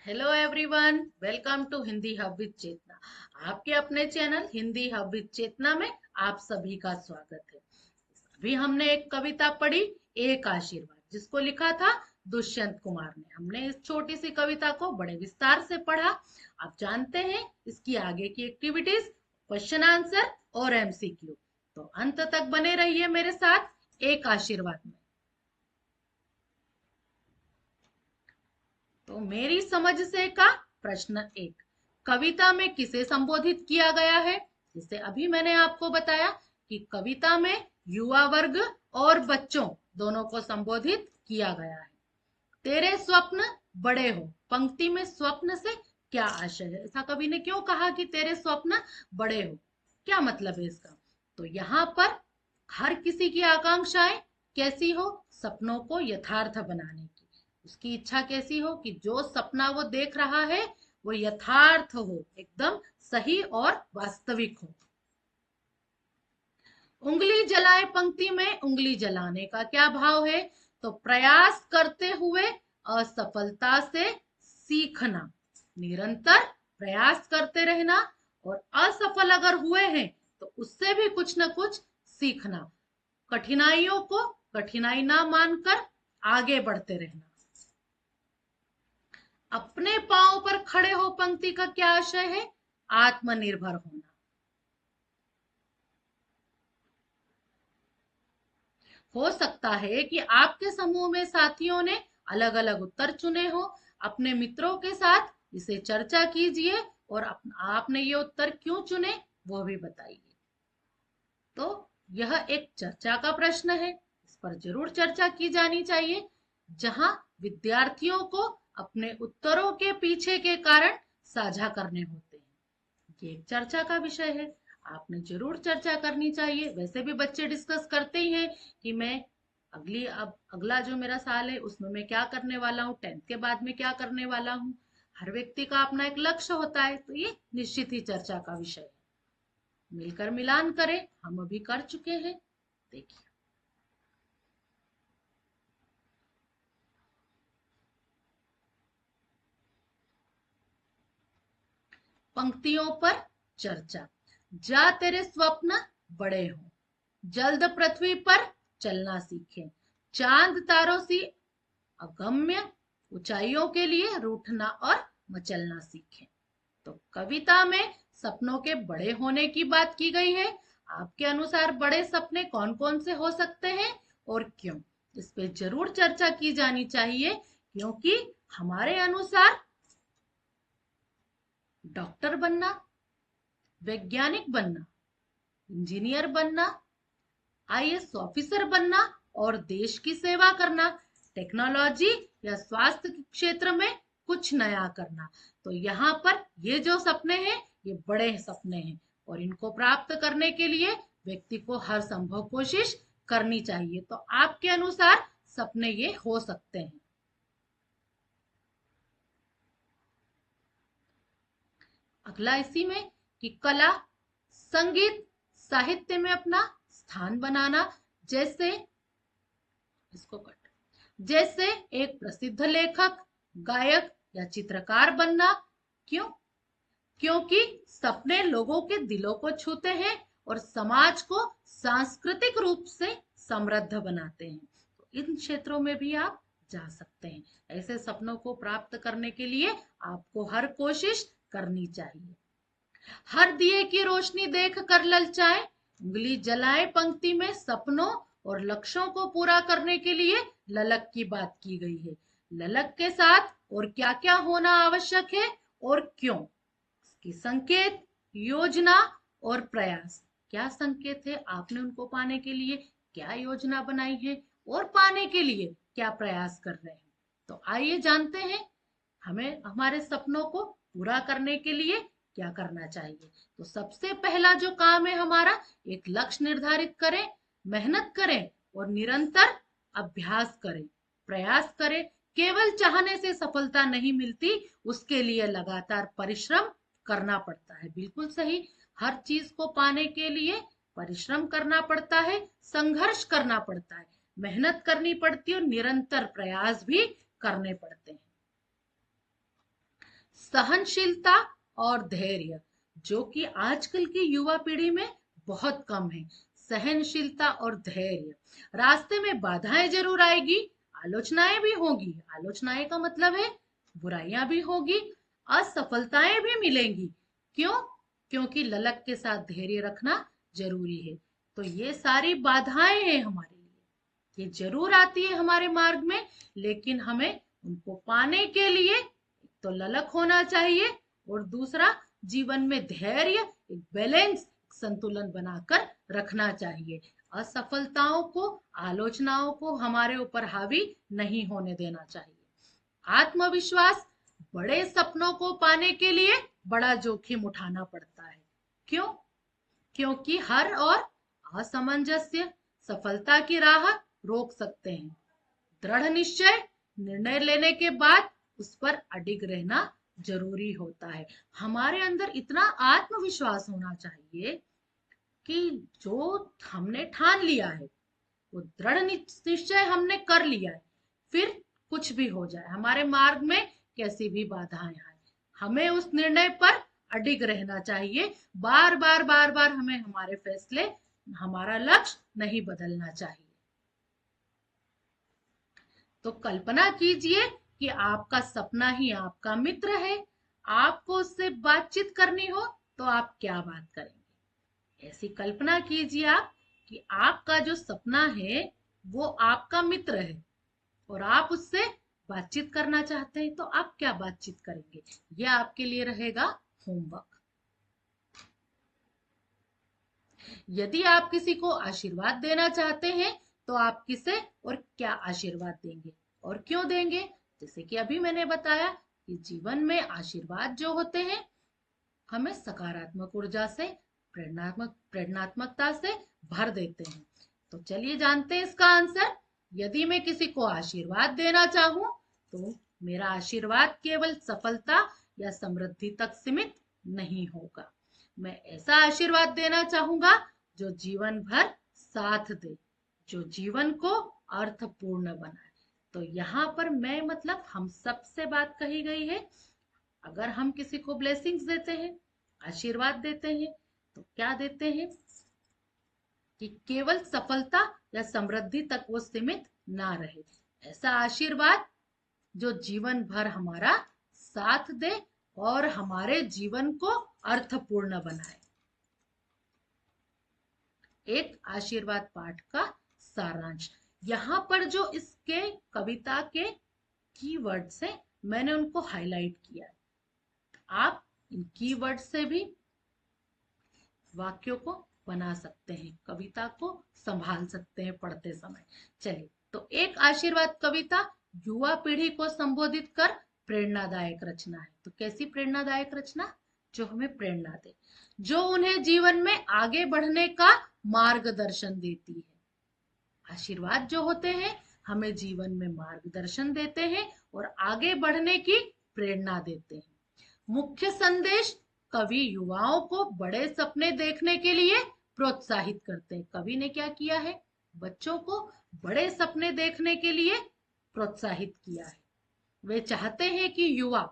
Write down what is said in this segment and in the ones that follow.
Hello everyone, welcome to Hindi hub with Chetna. आपके अपने channel Hindi hub with Chetna में आप सभी का स्वागत है। अभी हमने एक कविता पढ़ी, एक आशीर्वाद, जिसको लिखा था दुष्यंत कुमार ने। हमने इस छोटी सी कविता को बड़े विस्तार से पढ़ा। आप जानते हैं इसकी आगे की एक्टिविटीज, क्वेश्चन आंसर और एमसीक्यू। तो अंत तक बने रहिए मेरे साथ एक आशीर्वाद में। तो मेरी समझ से का प्रश्न एक, कविता में किसे संबोधित किया गया है? जैसे अभी मैंने आपको बताया कि कविता में युवा वर्ग और बच्चों दोनों को संबोधित किया गया है। तेरे स्वप्न बड़े हो, पंक्ति में स्वप्न से क्या आशय है? ऐसा कवि ने क्यों कहा कि तेरे स्वप्न बड़े हो? क्या मतलब है इसका? तो यहाँ पर हर किसी की आकांक्षाएं कैसी हो? सपनों को यथार्थ बनाने की। उसकी इच्छा कैसी हो कि जो सपना वो देख रहा है वो यथार्थ हो, एकदम सही और वास्तविक हो। उंगली जलाए पंक्ति में उंगली जलाने का क्या भाव है? तो प्रयास करते हुए असफलता से सीखना, निरंतर प्रयास करते रहना, और असफल अगर हुए हैं तो उससे भी कुछ ना कुछ सीखना, कठिनाइयों को कठिनाई ना मानकर आगे बढ़ते रहना। अपने पांव पर खड़े हो पंक्ति का क्या आशय है? आत्मनिर्भर होना। हो सकता है कि आपके समूह में साथियों ने अलग अलग उत्तर चुने हो। अपने मित्रों के साथ इसे चर्चा कीजिए और आपने ये उत्तर क्यों चुने वो भी बताइए। तो यह एक चर्चा का प्रश्न है, इस पर जरूर चर्चा की जानी चाहिए, जहां विद्यार्थियों को अपने उत्तरों के पीछे के कारण साझा करने होते हैं। ये एक चर्चा का विषय है, आपने जरूर चर्चा करनी चाहिए। वैसे भी बच्चे डिस्कस करते ही हैं कि मैं अब अगला जो मेरा साल है उसमें मैं क्या करने वाला हूँ, 10th के बाद में क्या करने वाला हूँ। हर व्यक्ति का अपना एक लक्ष्य होता है, तो ये निश्चित ही चर्चा का विषय है। मिलकर मिलान करें, हम अभी कर चुके हैं। देखिए, पंक्तियों पर चर्चा। जा तेरे स्वप्न बड़े हो, जल्द पृथ्वी पर चलना सीखे, चांद तारों सी अगम्य ऊंचाइयों के लिए रूठना और मचलना सीखें। तो कविता में सपनों के बड़े होने की बात की गई है। आपके अनुसार बड़े सपने कौन कौन से हो सकते हैं और क्यों? इस पे जरूर चर्चा की जानी चाहिए, क्योंकि हमारे अनुसार डॉक्टर बनना, वैज्ञानिक बनना, इंजीनियर बनना, आईएएस ऑफिसर बनना और देश की सेवा करना, टेक्नोलॉजी या स्वास्थ्य के क्षेत्र में कुछ नया करना, तो यहाँ पर ये जो सपने हैं ये बड़े सपने हैं, और इनको प्राप्त करने के लिए व्यक्ति को हर संभव कोशिश करनी चाहिए। तो आपके अनुसार सपने ये हो सकते हैं। अगला इसी में कि कला, संगीत, साहित्य में अपना स्थान बनाना, जैसे इसको कट जैसे एक प्रसिद्ध लेखक, गायक या चित्रकार बनना। क्यों? क्योंकि सपने लोगों के दिलों को छूते हैं और समाज को सांस्कृतिक रूप से समृद्ध बनाते हैं। तो इन क्षेत्रों में भी आप जा सकते हैं। ऐसे सपनों को प्राप्त करने के लिए आपको हर कोशिश करनी चाहिए। हर दिए की रोशनी देख कर ललचाए, उंगली जलाए पंक्ति में सपनों और लक्ष्यों को पूरा करने के लिए ललक की बात की गई है। ललक के साथ और क्या क्या होना आवश्यक है और क्यों? इसकी संकेत, योजना और प्रयास। क्या संकेत है आपने उनको पाने के लिए, क्या योजना बनाई है और पाने के लिए क्या प्रयास कर रहे हैं? तो आइए जानते हैं हमें हमारे सपनों को पूरा करने के लिए क्या करना चाहिए। तो सबसे पहला जो काम है हमारा, एक लक्ष्य निर्धारित करें, मेहनत करें और निरंतर अभ्यास करें, प्रयास करें। केवल चाहने से सफलता नहीं मिलती, उसके लिए लगातार परिश्रम करना पड़ता है। बिल्कुल सही, हर चीज को पाने के लिए परिश्रम करना पड़ता है, संघर्ष करना पड़ता है, मेहनत करनी पड़ती है और निरंतर प्रयास भी करने पड़ते हैं। सहनशीलता और धैर्य, जो कि आजकल की युवा पीढ़ी में बहुत कम है। सहनशीलता और धैर्य। रास्ते में बाधाएं जरूर आएगी, आलोचनाएं भी होगी। आलोचनाएं का मतलब है बुराइयां भी होगी, असफलताएं भी मिलेंगी। क्यों? क्योंकि ललक के साथ धैर्य रखना जरूरी है। तो ये सारी बाधाएं हैं हमारे लिए, ये जरूर आती है हमारे मार्ग में, लेकिन हमें उनको पाने के लिए तो ललक होना चाहिए, और दूसरा जीवन में धैर्य, एक बैलेंस, संतुलन बनाकर रखना चाहिए। असफलताओं को, आलोचनाओं को हमारे ऊपर हावी नहीं होने देना चाहिए। आत्मविश्वास। बड़े सपनों को पाने के लिए बड़ा जोखिम उठाना पड़ता है। क्यों? क्योंकि हर और असमंजस्य सफलता की राह रोक सकते हैं। दृढ़ निश्चय, निर्णय लेने के बाद उस पर अडिग रहना जरूरी होता है। हमारे अंदर इतना आत्मविश्वास होना चाहिए कि जो हमने ठान लिया है, वो दृढ़ निश्चय हमने कर लिया है, फिर कुछ भी हो जाए, हमारे मार्ग में कैसी भी बाधाएं आए, हमें उस निर्णय पर अडिग रहना चाहिए। बार बार बार बार हमें हमारे फैसले, हमारा लक्ष्य नहीं बदलना चाहिए। तो कल्पना कीजिए कि आपका सपना ही आपका मित्र है, आपको उससे बातचीत करनी हो तो आप क्या बात करेंगे? ऐसी कल्पना कीजिए आप कि आपका जो सपना है वो आपका मित्र है, और आप उससे बातचीत करना चाहते हैं, तो आप क्या बातचीत करेंगे? यह आपके लिए रहेगा होमवर्क। यदि आप किसी को आशीर्वाद देना चाहते हैं तो आप किसे और क्या आशीर्वाद देंगे और क्यों देंगे? जैसे कि अभी मैंने बताया कि जीवन में आशीर्वाद जो होते हैं हमें सकारात्मक ऊर्जा से, प्रेरणात्मकता से भर देते हैं। तो चलिए जानते हैं इसका आंसर। यदि मैं किसी को आशीर्वाद देना चाहूं तो मेरा आशीर्वाद केवल सफलता या समृद्धि तक सीमित नहीं होगा। मैं ऐसा आशीर्वाद देना चाहूंगा जो जीवन भर साथ दे, जो जीवन को अर्थपूर्ण बनाए। तो यहाँ पर मैं मतलब हम सब से बात कही गई है। अगर हम किसी को ब्लेसिंग्स देते हैं, आशीर्वाद देते हैं, तो क्या देते हैं कि केवल सफलता या समृद्धि तक वो सीमित ना रहे। ऐसा आशीर्वाद जो जीवन भर हमारा साथ दे और हमारे जीवन को अर्थपूर्ण बनाए। एक आशीर्वाद पाठ का सारांश। यहाँ पर जो इसके कविता के कीवर्ड्स हैं मैंने उनको हाईलाइट किया है। आप इन कीवर्ड से भी वाक्यों को बना सकते हैं, कविता को संभाल सकते हैं पढ़ते समय। चलिए, तो एक आशीर्वाद कविता युवा पीढ़ी को संबोधित कर प्रेरणादायक रचना है। तो कैसी प्रेरणादायक रचना? जो हमें प्रेरणा दे, जो उन्हें जीवन में आगे बढ़ने का मार्गदर्शन देती है। आशीर्वाद जो होते हैं हमें जीवन में मार्गदर्शन देते हैं और आगे बढ़ने की प्रेरणा देते हैं। मुख्य संदेश, कवि युवाओं को बड़े सपने देखने के लिए प्रोत्साहित करते हैं। कवि ने क्या किया है? बच्चों को बड़े सपने देखने के लिए प्रोत्साहित किया है। वे चाहते हैं कि युवा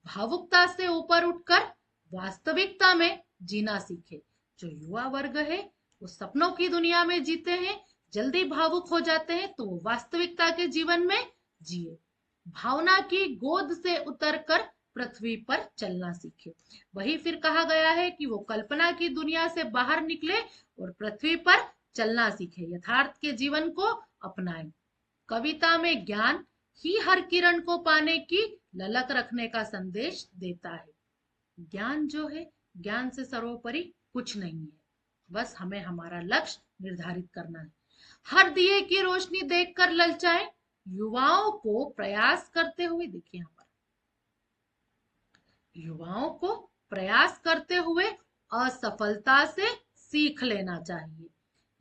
भावुकता से ऊपर उठकर वास्तविकता में जीना सीखे। जो युवा वर्ग है वो सपनों की दुनिया में जीते हैं, जल्दी भावुक हो जाते हैं, तो वो वास्तविकता के जीवन में जिए। भावना की गोद से उतरकर पृथ्वी पर चलना सीखे। वही फिर कहा गया है कि वो कल्पना की दुनिया से बाहर निकले और पृथ्वी पर चलना सीखे, यथार्थ के जीवन को अपनाएं। कविता में ज्ञान ही हर किरण को पाने की ललक रखने का संदेश देता है। ज्ञान जो है, ज्ञान से सर्वोपरि कुछ नहीं है, बस हमें हमारा लक्ष्य निर्धारित करना है। हर दिए की रोशनी देखकर ललचाए, युवाओं को प्रयास करते हुए, देखिए यहाँ पर युवाओं को प्रयास करते हुए असफलता से सीख लेना चाहिए।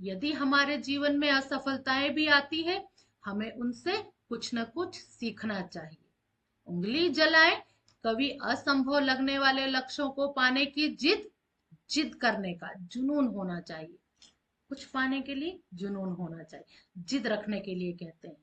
यदि हमारे जीवन में असफलताएं भी आती है, हमें उनसे कुछ न कुछ सीखना चाहिए। उंगली जलाए, कभी असंभव लगने वाले लक्ष्यों को पाने की जिद करने का जुनून होना चाहिए। कुछ पाने के लिए जुनून होना चाहिए, जिद रखने के लिए कहते हैं।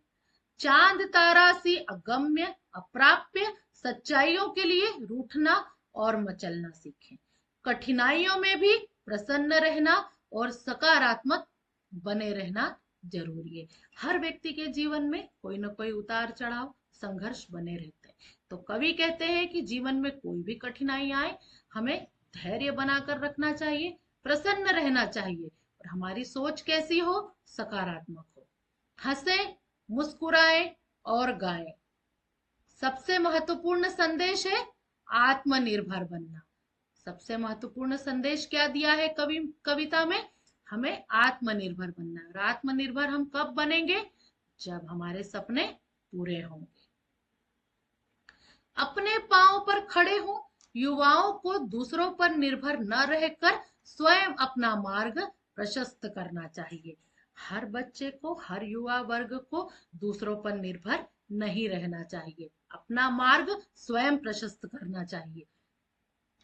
चांद तारा सी अगम्य अप्राप्य सच्चाइयों के लिए रूठना और मचलना सीखें। कठिनाइयों में भी प्रसन्न रहना और सकारात्मक बने रहना जरूरी है। हर व्यक्ति के जीवन में कोई ना कोई उतार चढ़ाव संघर्ष बने रहते हैं। तो कवि कहते हैं कि जीवन में कोई भी कठिनाई आए, हमें धैर्य बनाकर रखना चाहिए, प्रसन्न रहना चाहिए और हमारी सोच कैसी हो, सकारात्मक हो। हंसे, मुस्कुराए और गाएं। सबसे महत्वपूर्ण संदेश है आत्मनिर्भर बनना। सबसे महत्वपूर्ण संदेश क्या दिया है कविता में? हमें आत्मनिर्भर बनना है। और आत्मनिर्भर हम कब बनेंगे? जब हमारे सपने पूरे होंगे। अपने पांव पर खड़े हो। युवाओं को दूसरों पर निर्भर न रहकर स्वयं अपना मार्ग प्रशस्त करना चाहिए। हर बच्चे को, हर युवा वर्ग को दूसरों पर निर्भर नहीं रहना चाहिए, अपना मार्ग स्वयं प्रशस्त करना चाहिए।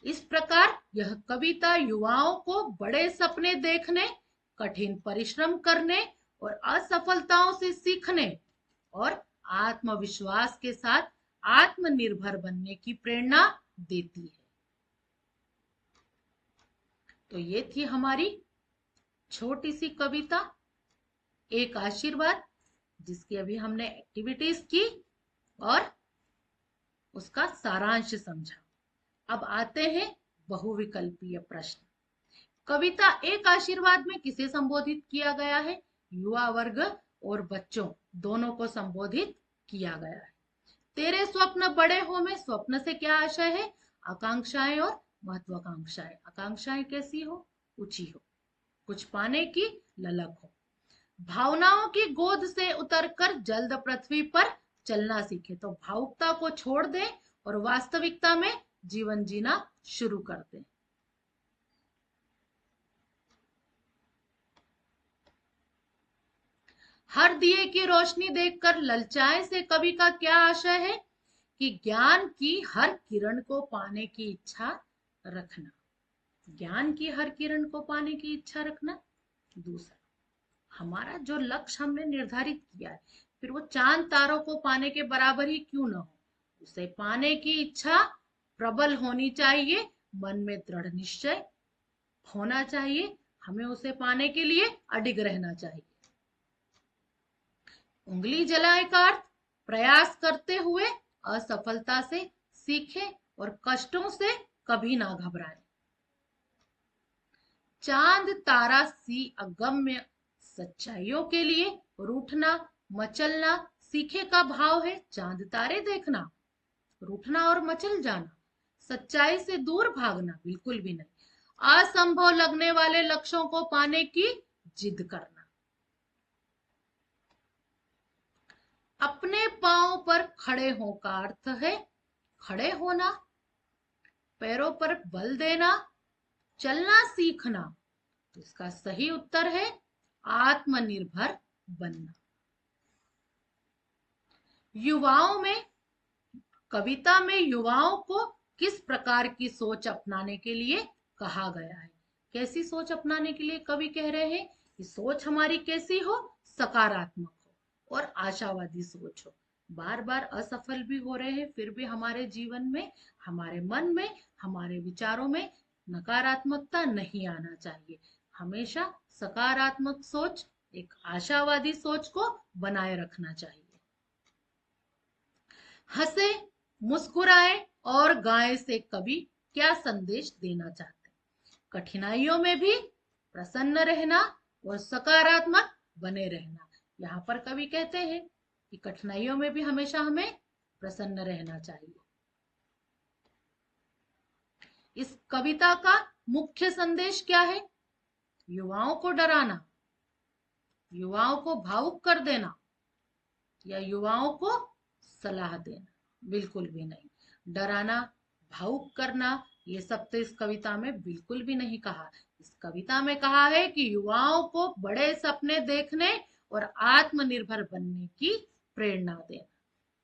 इस प्रकार यह कविता युवाओं को बड़े सपने देखने, कठिन परिश्रम करने और असफलताओं से सीखने और आत्मविश्वास के साथ आत्मनिर्भर बनने की प्रेरणा देती है। तो ये थी हमारी छोटी सी कविता एक आशीर्वाद, जिसकी अभी हमने एक्टिविटीज की और उसका सारांश समझा। अब आते हैं बहुविकल्पीय प्रश्न। कविता एक आशीर्वाद में किसे संबोधित किया गया है? युवा वर्ग और बच्चों दोनों को संबोधित किया गया है। तेरे स्वप्न बड़े हो में स्वप्न से क्या आशय है? आकांक्षाएं और महत्वाकांक्षाएं। आकांक्षाएं कैसी हो? ऊंची हो, कुछ पाने की ललक हो। भावनाओं की गोद से उतरकर जल्द पृथ्वी पर चलना सीखे। तो भावुकता को छोड़ दें और वास्तविकता में जीवन जीना शुरू कर दें। हर दिए की रोशनी देखकर ललचाए से कवि का क्या आशय है? कि ज्ञान की हर किरण को पाने की इच्छा रखना। ज्ञान की हर किरण को पाने की इच्छा रखना। दूसरा, हमारा जो लक्ष्य हमने निर्धारित किया है, फिर वो चांद तारों को पाने के बराबर ही क्यों ना हो, उसे पाने की इच्छा प्रबल होनी चाहिए, मन में दृढ़ निश्चय होना चाहिए, हमें उसे पाने के लिए अडिग रहना चाहिए। उंगली जलाए का अर्थ प्रयास करते हुए असफलता से सीखे और कष्टों से कभी ना घबराए। चांद तारा सी अगम्य सच्चाइयों के लिए रूठना मचलना सीखे का भाव है चांद तारे देखना। रूठना और मचल जाना, सच्चाई से दूर भागना बिल्कुल भी नहीं। असंभव लगने वाले लक्ष्यों को पाने की जिद करना। अपने पांव पर खड़े हो का अर्थ है खड़े होना, पैरों पर बल देना, चलना सीखना। तो इसका सही उत्तर है आत्मनिर्भर बनना। युवाओं में, कविता में युवाओं को किस प्रकार की सोच अपनाने के लिए कहा गया है? कैसी सोच अपनाने के लिए कवि कह रहे हैं? कि सोच हमारी कैसी हो? सकारात्मक हो और आशावादी सोच हो। बार बार असफल भी हो रहे हैं, फिर भी हमारे जीवन में, हमारे मन में, हमारे विचारों में नकारात्मकता नहीं आना चाहिए। हमेशा सकारात्मक सोच, एक आशावादी सोच को बनाए रखना चाहिए। हंसे, मुस्कुराए और गाएं से कवि क्या संदेश देना चाहते हैं? कठिनाइयों में भी प्रसन्न रहना और सकारात्मक बने रहना। यहाँ पर कवि कहते हैं कि कठिनाइयों में भी हमेशा हमें प्रसन्न रहना चाहिए। इस कविता का मुख्य संदेश क्या है? युवाओं को डराना, युवाओं को भावुक कर देना या युवाओं को सलाह देना? बिल्कुल भी नहीं। डराना, भावुक करना, ये सब तो इस कविता में बिल्कुल भी नहीं कहा। इस कविता में कहा है कि युवाओं को बड़े सपने देखने और आत्मनिर्भर बनने की प्रेरणा देना।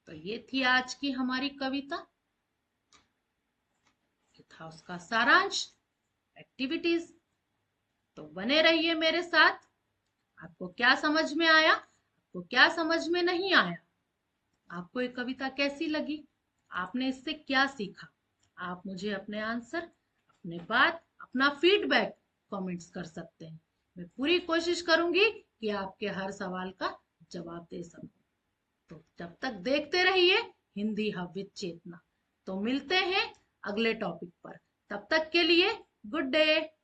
तो ये थी आज की हमारी कविता, ये था उसका सारांश, एक्टिविटीज। तो बने रहिए मेरे साथ। आपको क्या समझ में आया, आपको क्या समझ में नहीं आया, आपको ये कविता कैसी लगी? आपने इससे क्या सीखा? आप मुझे अपने आंसर, अपने बात, अपना फीडबैक कमेंट्स कर सकते हैं। मैं पूरी कोशिश करूंगी कि आपके हर सवाल का जवाब दे सकूं। तो जब तक देखते रहिए हिंदी हब विद चेतना। तो मिलते हैं अगले टॉपिक पर। तब तक के लिए गुड डे।